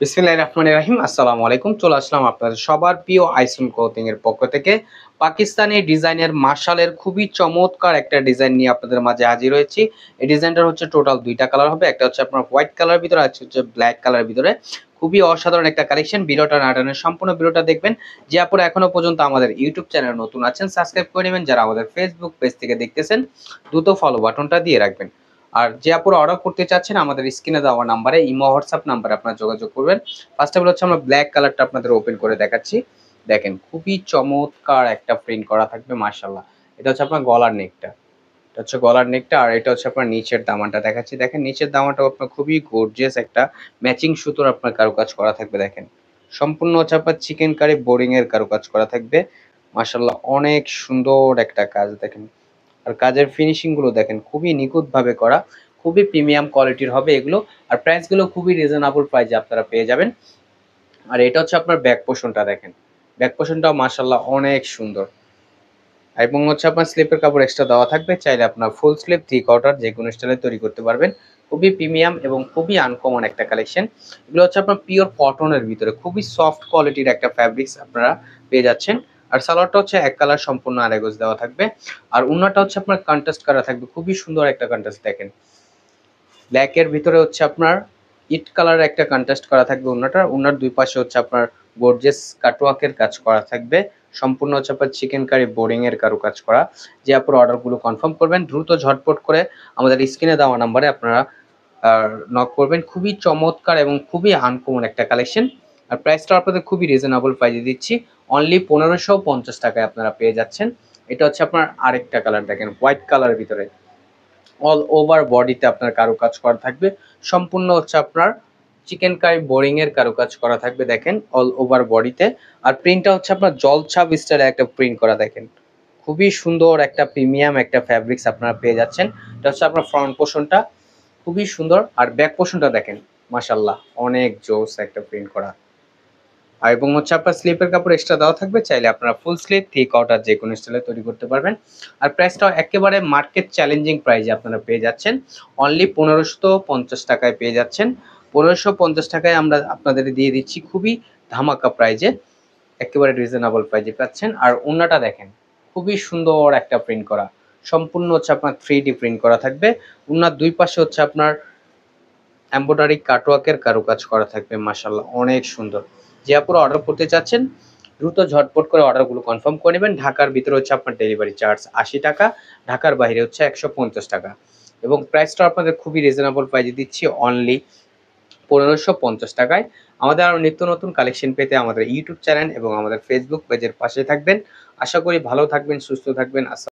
বিসমিল্লাহির রহমানির রহিম। আসসালামু আলাইকুম। চলে আসলাম আপনাদের সবার প্রিয় আইসন ক্লথিং এর পক্ষ থেকে পাকিস্তানি ডিজাইনের মাশালের খুবই চমৎকার একটা ডিজাইন নিয়ে আপনাদের মাঝে হাজির হয়েছি। এই ডিজাইনটার হচ্ছে টোটাল দুইটা কালার হবে। একটা হচ্ছে আপনার হোয়াইট কালারের ভিতরে, আর হচ্ছে ব্ল্যাক কালারের ভিতরে। খুবই অসাধারণ একটা কালেকশন। ভিডিওটা না টানে সম্পূর্ণ ভিডিওটা দেখবেন। যে আপনারা এখনো পর্যন্ত আমাদের ইউটিউব চ্যানেলে নতুন আছেন সাবস্ক্রাইব করে নেবেন। যারা আমাদের ফেসবুক পেজ থেকে দেখতেছেন দ্রুত ফলো বাটনটা দিয়ে রাখবেন। আর যে আপুরা অর্ডার করতে চাচ্ছেন আমাদের স্ক্রিনে দেওয়া নাম্বারে ইমো হোয়াটসঅ্যাপ নাম্বারে আপনারা যোগাযোগ করবেন। ফার্স্ট অফ অল হচ্ছে আমরা ব্ল্যাক কালারটা আপনাদের ওপেন করে দেখাচ্ছি। দেখেন খুবই চমৎকার একটা প্রিন্ট করা থাকবে মাশাআল্লাহ। এটা হচ্ছে আপনার গলার নেকটা। এটা হচ্ছে গলার নেকটা, আর এটা হচ্ছে আপনার নিচের দামানটা দেখাচ্ছি। দেখেন নিচের দামানটাও আপনার খুবই গর্জিয়াস একটা ম্যাচিং সুতোর আপনার কারুকাজ করা থাকবে। দেখেন সম্পূর্ণ হচ্ছে আপনার চিকেন কারি বোরিং এর কারুকাজ করা থাকবে মাশাআল্লাহ। অনেক সুন্দর একটা কাজ দেখেন, আর কাজের ফিনিশিং গুলো দেখেন খুবই নিখুঁত ভাবে করা, খুবই প্রিমিয়াম কোয়ালিটির হবে এগুলো। আর প্রাইস গুলো খুবই রিজনেবল প্রাইসে আপনারা পেয়ে যাবেন। আর এটা হচ্ছে আপনার ব্যাক পোর্শনটা দেখেন, ব্যাক পোর্শনটাও মাশাআল্লাহ অনেক সুন্দর। এবং হচ্ছে আপনার স্লিপের কাপড় এক্সট্রা দেওয়া থাকবে, চাইলে আপনার ফুল স্লিপ 3/4 যে কোনো স্টাইলে তৈরি করতে পারবেন। খুবই প্রিমিয়াম এবং খুবই আনকমন একটা কালেকশন। এগুলো হচ্ছে আপনার পিওর কটনের ভিতরে খুবই সফট কোয়ালিটির একটা ফ্যাব্রিক্স আপনারা পেয়ে যাচ্ছেন। আর সালোয়ারটা হচ্ছে এক কালার সম্পূর্ণ আড়াই গজ দেওয়া থাকবে। আর ওন্নাটা হচ্ছে আপনার কন্ট্রাস্ট করা থাকবে, খুবই সুন্দর একটা কন্ট্রাস্ট দেখেন। ব্ল্যাক এর ভিতরে হচ্ছে আপনার ইট কালারের একটা কন্ট্রাস্ট করা থাকবে ওন্নাটা। ওন্নার দুই পাশে হচ্ছে আপনার গর্জিয়াস কাটওয়ার্কের কাজ করা থাকবে। সম্পূর্ণ হচ্ছে আপনার চিকেন কারি বোরিং এর কাজ করা। যে আপনার অর্ডারগুলো কনফার্ম করবেন দ্রুত ঝটপট করে আমাদের স্ক্রিনে দেওয়া নাম্বারে আপনারা নক করবেন। খুবই চমৎকার এবং খুবই আনকমন একটা কালেকশন। আর প্রাইসটা আপনাদের খুবই রিজনেবল প্রাইসে দিচ্ছি, অনলি 1550 টাকায় আপনারা পেয়ে যাচ্ছেন। এটা হচ্ছে আপনার আরেকটা কালার দেখেন, হোয়াইট কালারের ভিতরে অল ওভার বডিতে আপনার কারুকাজ করা থাকবে। সম্পূর্ণ হচ্ছে আপনার চিকেন কারি বোরিং এর কারুকাজ করা থাকবে দেখেন অল ওভার বডিতে। আর প্রিন্টটা হচ্ছে আপনার জলছাপ স্টাইলে একটা প্রিন্ট করা দেখেন, খুবই সুন্দর একটা প্রিমিয়াম একটা ফ্যাব্রিক্স আপনারা পেয়ে যাচ্ছেন। এটা হচ্ছে আপনার ফ্রন্ট পোর্শনটা, খুবই সুন্দর। আর ব্যাক পোর্শনটা দেখেন মাশাআল্লাহ অনেক জোস একটা প্রিন্ট করা। আর এবং হচ্ছে আপনার স্লিপের কাপড় এক্সট্রা দেওয়া থাকবে, চাইলে আপনারা ফুল স্লিপ 3/4 যে কোনো স্টাইলে তৈরি করতে পারবেন। আর প্রাইসটাও একেবারে মার্কেট চ্যালেঞ্জিং প্রাইসে আপনারা পেয়ে যাচ্ছেন, অনলি 1550 টাকায় পেয়ে যাচ্ছেন। 1550 টাকায় আমরা আপনাদের দিয়ে দিচ্ছি খুবই ধামাকা প্রাইজে, একেবারে রিজনেবল প্রাইজে পাচ্ছেন। আর ওন্নাটা দেখেন খুবই সুন্দর একটা প্রিন্ট করা, সম্পূর্ণ হচ্ছে আপনার 3D প্রিন্ট করা থাকবে। ওন্নার দুই পাশে হচ্ছে আপনার এমব্রয়ডারি কাটওয়ার্কের কারুকাজ করা থাকবে মাশাআল্লাহ অনেক সুন্দর। যে আপুরা অর্ডার করতে চাচ্ছেন দ্রুত ঝটপট করে অর্ডারগুলো কনফার্ম করে নেবেন। ঢাকার ভিতরে হচ্ছে আপনার ডেলিভারি চার্জ 80 টাকা, ঢাকার বাইরে হচ্ছে 150 টাকা। এবং প্রাইসটা আপনাদের খুবই রিজনেবল প্রাইসে দিচ্ছি, অনলি 1550 টাকায়। আমাদের আরও নিত্য নতুন কালেকশন পেতে আমাদের ইউটিউব চ্যানেল এবং আমাদের ফেসবুক পেজের পাশে থাকবেন। আশা করি ভালো থাকবেন, সুস্থ থাকবেন।